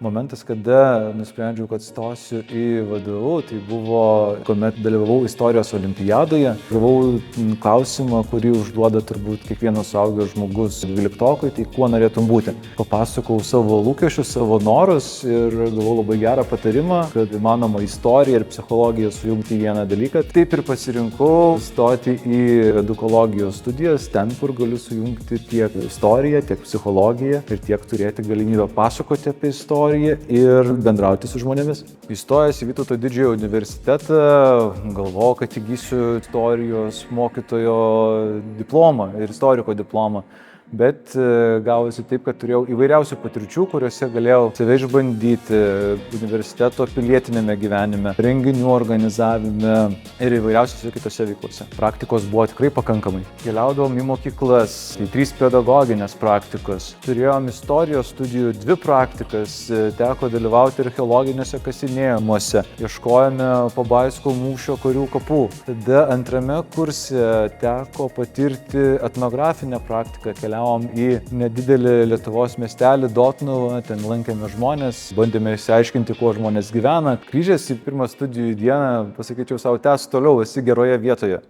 Momentas, kada nusprendžiau, kad stosiu į VDU, tai buvo, kuomet dalyvavau istorijos olimpiadoje. Gavau klausimą, kurį užduoda turbūt kiekvienas suaugęs žmogus 12-okui, tai kuo norėtum būti. Papasakau savo lūkesčius, savo norus ir gavau labai gerą patarimą, kad įmanoma istoriją ir psichologiją sujungti į vieną dalyką. Taip ir pasirinkau stoti į edukologijos studijas, ten, kur galiu sujungti tiek istoriją, tiek psichologiją ir tiek turėti galimybę pasakoti apie istoriją ir bendrauti su žmonėmis. Įstojęs į Vytauto Didžiojo universitetą, galvojau, kad įgysiu istorijos mokytojo diplomą ir istoriko diplomą. Bet gavosi taip, kad turėjau įvairiausių patirčių, kuriuose galėjau save išbandyti universiteto pilietinėme gyvenime, renginių organizavime ir įvairiausiose kitose veiklose. Praktikos buvo tikrai pakankamai. Keliaudavom į mokyklas, tai 3 pedagoginės praktikos. Turėjom istorijos studijų 2 praktikas, teko dalyvauti archeologiniuose kasinėjimuose, ieškojome Pabaisko mūšio karių kapų. Tada antrame kurse teko patirti etnografinę praktiką, keliavom į nedidelį Lietuvos miestelį Dotnuvą, ten lankėme žmonės, bandėme išsiaiškinti, kuo žmonės gyvena. Grįžęs į pirmą studijų dieną, pasakyčiau savo, tęsk toliau, esi geroje vietoje.